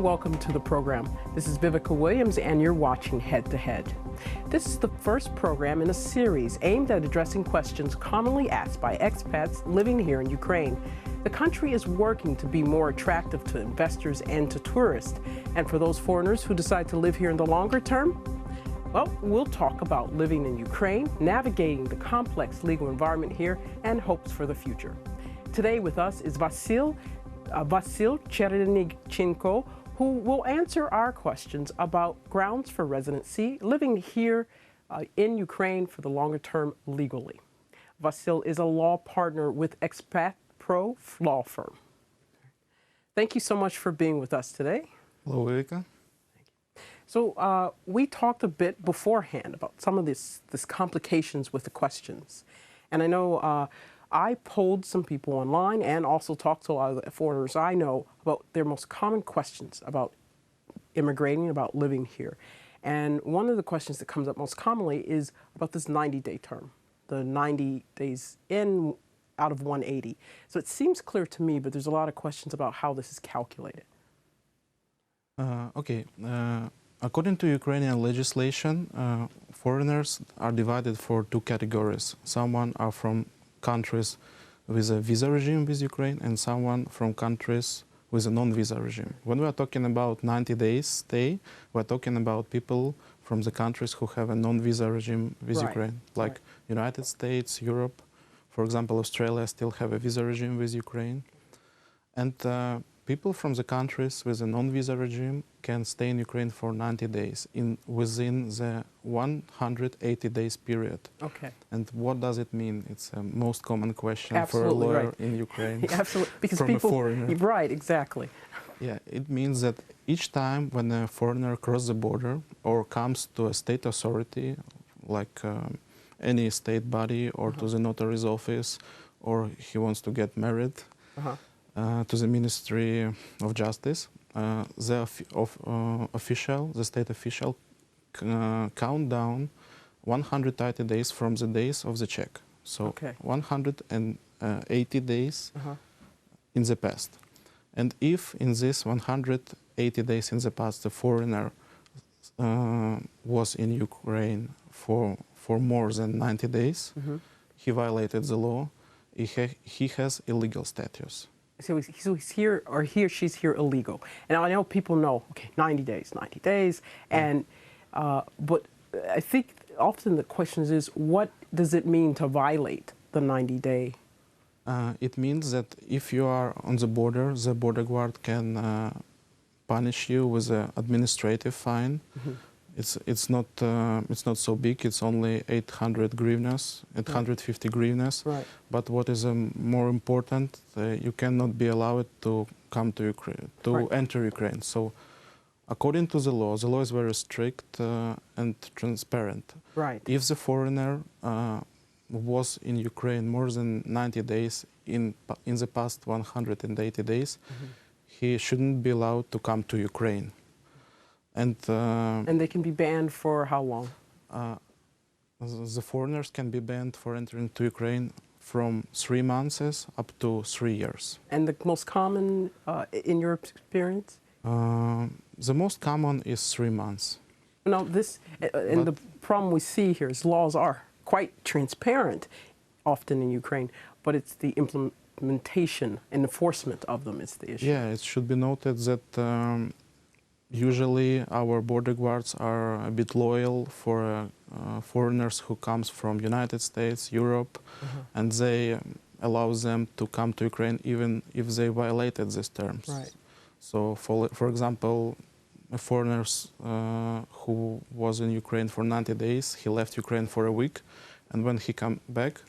and welcome to the program. This is Vivica Williams and you're watching Head to Head. This is the first program in a series aimed at addressing questions commonly asked by expats living here in Ukraine. The country is working to be more attractive to investors and to tourists. And for those foreigners who decide to live here in the longer term, well, we'll talk about living in Ukraine, navigating the complex legal environment here, and hopes for the future. Today with us is Vasyl Cherednichenko, who will answer our questions about grounds for residency, living here in Ukraine for the longer term legally. Vasyl is a law partner with Expat Pro law firm. Thank you so much for being with us today. Hello, Erika. So we talked a bit beforehand about some of this complications with the questions. And I know I polled some people online and also talked to a lot of the foreigners I know about their most common questions about immigrating, about living here. And one of the questions that comes up most commonly is about this 90-day term, the 90 days in out of 180. So it seems clear to me, but there's a lot of questions about how this is calculated. According to Ukrainian legislation, foreigners are divided for two categories. Someone are from countries with a visa regime with Ukraine and someone from countries with a non-visa regime. When we are talking about 90 days stay, we're talking about people from the countries who have a non-visa regime with Ukraine, like United States, Europe. For example, Australia still have a visa regime with Ukraine. And people from the countries with a non-visa regime can stay in Ukraine for 90 days within the 180 days period. Okay. And what does it mean? It's a most common question Absolutely for a lawyer in Ukraine. Absolutely, because from people, a foreigner. Right, exactly. Yeah, it means that each time when a foreigner crosses the border or comes to a state authority, like any state body or to the notary's office, or he wants to get married, to the Ministry of Justice, the state official count down 180 days from the days of the check. So 180 days in the past. And if in this 180 days in the past the foreigner was in Ukraine for more than 90 days, he violated the law, he has illegal status. So he's here, or he or she's here illegal. And I know people know, okay, 90 days. And, but I think often the question is, what does it mean to violate the 90-day? It means that if you are on the border guard can punish you with an administrative fine. It's not so big. It's only 800 hryvnias, 850 hryvnias. Right. But what is more important, you cannot be allowed to come to Ukraine, to enter Ukraine. So, according to the law is very strict and transparent. Right. If the foreigner was in Ukraine more than 90 days in the past 180 days, he shouldn't be allowed to come to Ukraine. And they can be banned for how long? The foreigners can be banned for entering to Ukraine from 3 months up to 3 years. And the most common, in your experience? The most common is 3 months. Now, and the problem we see here is laws are quite transparent, often in Ukraine, but it's the implementation and enforcement of them is the issue. Yeah, it should be noted that usually our border guards are a bit loyal for foreigners who comes from United States, Europe, and they allow them to come to Ukraine even if they violated these terms. Right. So, for example, a foreigner who was in Ukraine for 90 days, he left Ukraine for a week, and when he come back,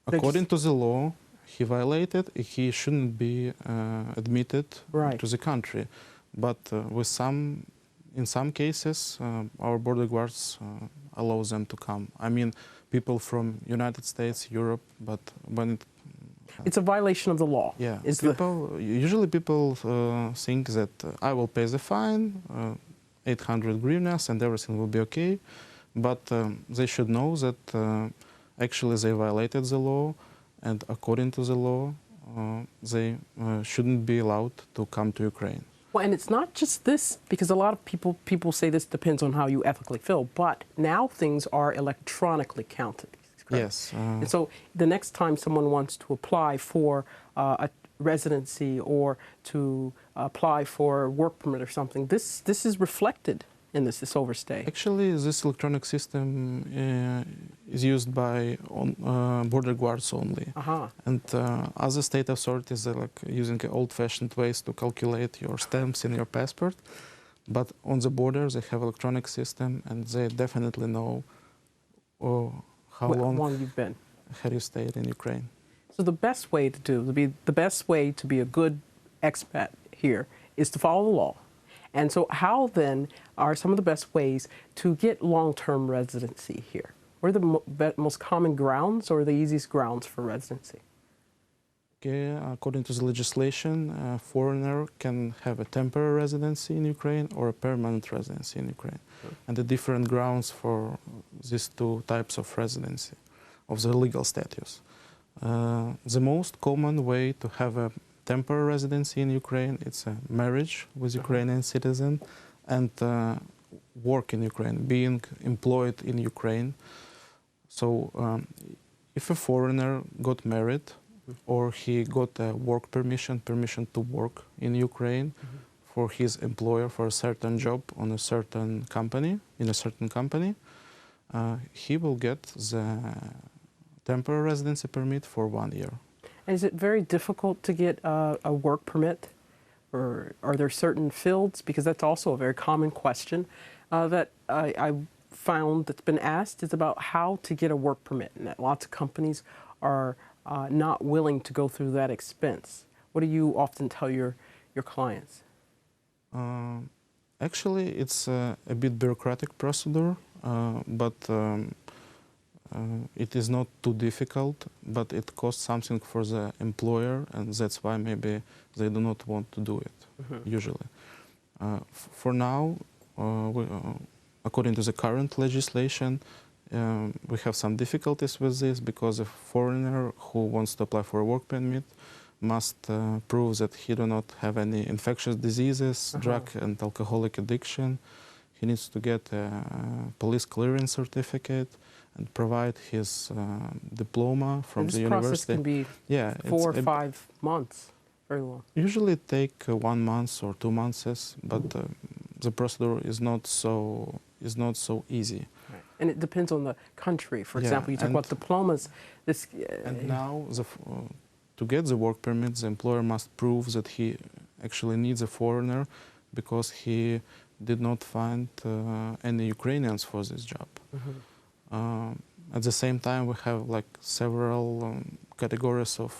according to the law, he violated, he shouldn't be admitted to the country. But in some cases, our border guards allow them to come. I mean, people from United States, Europe, but when it's a violation of the law. Yeah, usually people think that I will pay the fine, 800 hryvnias, and everything will be okay. But they should know that actually they violated the law, and according to the law, they shouldn't be allowed to come to Ukraine. Well, and it's not just this, because a lot of people say this depends on how you ethically feel, but now things are electronically counted. Correct? Yes. And so the next time someone wants to apply for a residency or to apply for a work permit or something, this is reflected in this overstay. Actually, this electronic system is used by border guards only. And other state authorities are like using old-fashioned ways to calculate your stamps in your passport. But on the border, they have electronic system, and they definitely know how long you've been. Have you stayed in Ukraine. So the best way to be a good expat here is to follow the law. And so how then are some of the best ways to get long-term residency here? What are the most common grounds or the easiest grounds for residency? Okay, according to the legislation, a foreigner can have a temporary residency in Ukraine or a permanent residency in Ukraine. And the different grounds for these two types of residency, of the legal status. The most common way to have a temporary residency in Ukraine, it's a marriage with Ukrainian citizen and work in Ukraine, being employed in Ukraine. So if a foreigner got married or he got a work permission to work in Ukraine for his employer for a certain job on a certain company, he will get the temporary residency permit for 1 year. Is it very difficult to get a work permit, or are there certain fields? Because that's also a very common question that I found that's been asked, is about how to get a work permit, and that lots of companies are not willing to go through that expense. What do you often tell your clients? Actually, it's a bit bureaucratic procedure, but it is not too difficult, but it costs something for the employer, and that's why maybe they do not want to do it, usually. For now, according to the current legislation, we have some difficulties with this because a foreigner who wants to apply for a work permit must prove that he do not have any infectious diseases, drug and alcoholic addiction. He needs to get a police clearance certificate and provide his diploma from the university. This process can be 4 or 5 months, very long. Usually it take 1 month or 2 months, but the procedure is not so easy. Right. And it depends on the country. For example, you talk about diplomas. And now, to get the work permit, the employer must prove that he actually needs a foreigner because he did not find any Ukrainians for this job. At the same time, we have like several categories of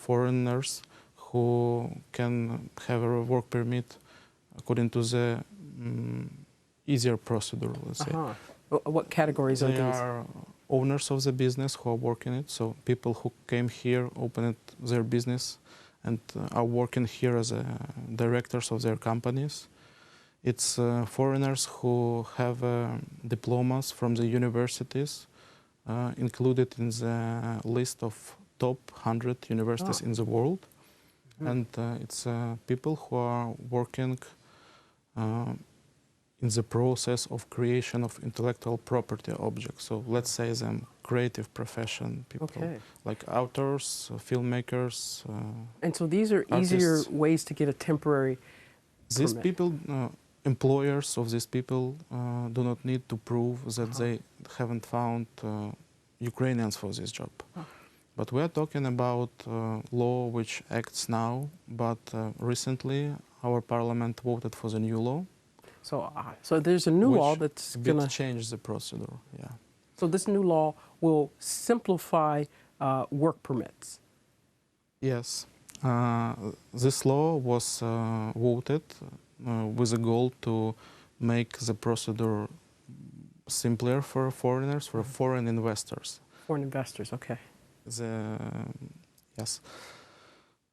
foreigners who can have a work permit according to the easier procedure, let's say. What categories are these? They are owners of the business who are working it, so people who came here, opened their business, and are working here as directors of their companies. It's foreigners who have diplomas from the universities included in the list of top 100 universities in the world. And it's people who are working in the process of creation of intellectual property objects. So let's say them creative profession people, like authors, filmmakers. And so these are artists. easier ways to get a temporary These permit. people, employers of these people do not need to prove that they haven't found Ukrainians for this job. But we are talking about law which acts now, but recently our parliament voted for the new law. So there's a new law that's going to change the procedure. Yeah. So this new law will simplify work permits. Yes. This law was voted with a goal to make the procedure simpler for foreigners, for foreign investors. Foreign investors, okay. Yes.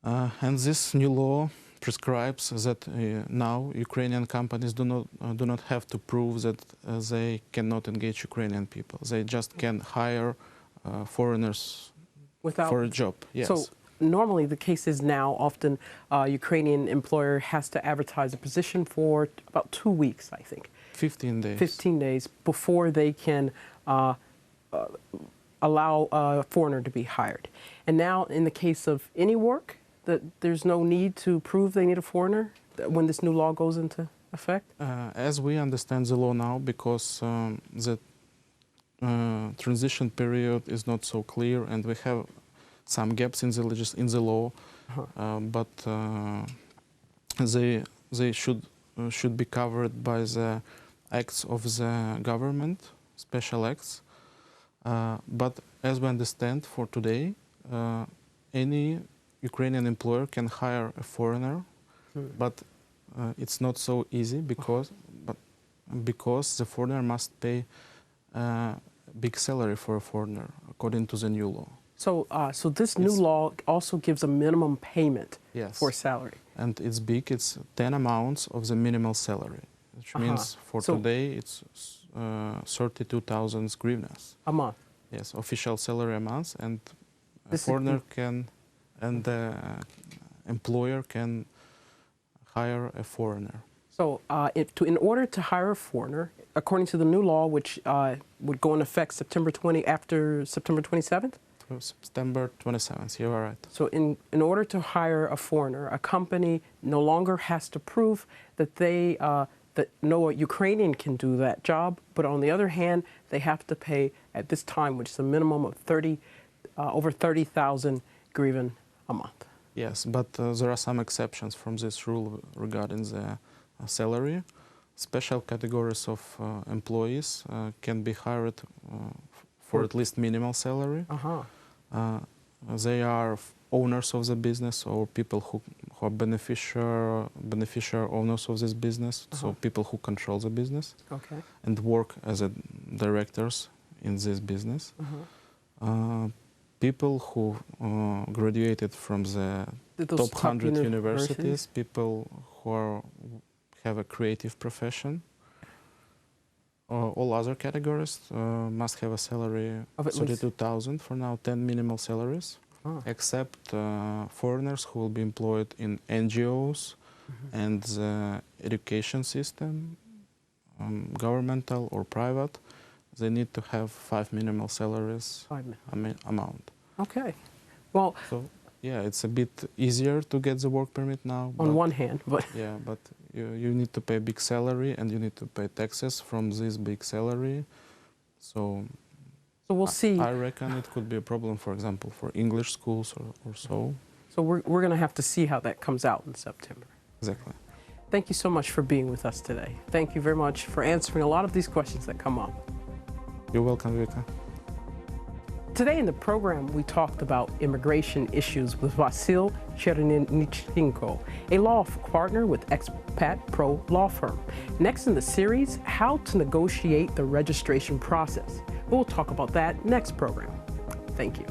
And this new law prescribes that now Ukrainian companies do not have to prove that they cannot engage Ukrainian people. They just can hire foreigners for a job. Yes. So normally the case is now often Ukrainian employer has to advertise a position for about 2 weeks, I think. 15 days. 15 days before they can allow a foreigner to be hired. And now in the case of any work, that there's no need to prove they need a foreigner when this new law goes into effect? As we understand the law now, because the transition period is not so clear and we have some gaps in the law, but they should be covered by the acts of the government, special acts. But as we understand for today, any Ukrainian employer can hire a foreigner, but it's not so easy because the foreigner must pay a big salary for a foreigner according to the new law. So this new law also gives a minimum payment Yes. for salary. And it's big. It's 10 amounts of the minimal salary, which means for today it's 32,000 hryvnias. A month. Yes, official salary amounts, and a foreigner can, and the employer can hire a foreigner. So in order to hire a foreigner, according to the new law, which would go in effect after September 27th? September 27th, you are right. So in order to hire a foreigner, a company no longer has to prove that that no Ukrainian can do that job, but on the other hand, they have to pay at this time, which is a minimum of over 30,000 hryvnia a month. Yes, but there are some exceptions from this rule regarding the salary. Special categories of employees can be hired for at least minimal salary. They are owners of the business or people who are beneficial owners of this business, so people who control the business and work as directors in this business. People who graduated from the top 100 universities, people who have a creative profession. All other categories must have a salary of 32,000 for now, 10 minimal salaries, except foreigners who will be employed in NGOs and the education system, governmental or private. They need to have 5 minimal salaries amount. Okay. Well, so yeah, it's a bit easier to get the work permit now. On one hand, but yeah, but you need to pay a big salary and you need to pay taxes from this big salary. So we'll see. I reckon it could be a problem, for example, for English schools or so. So we're going to have to see how that comes out in September. Exactly. Thank you so much for being with us today. Thank you very much for answering a lot of these questions that come up. You're welcome, Vika. Today in the program, we talked about immigration issues with Vasyl Cherednichenko, a law partner with Expat Pro law firm. Next in the series, how to negotiate the registration process. We'll talk about that next program. Thank you.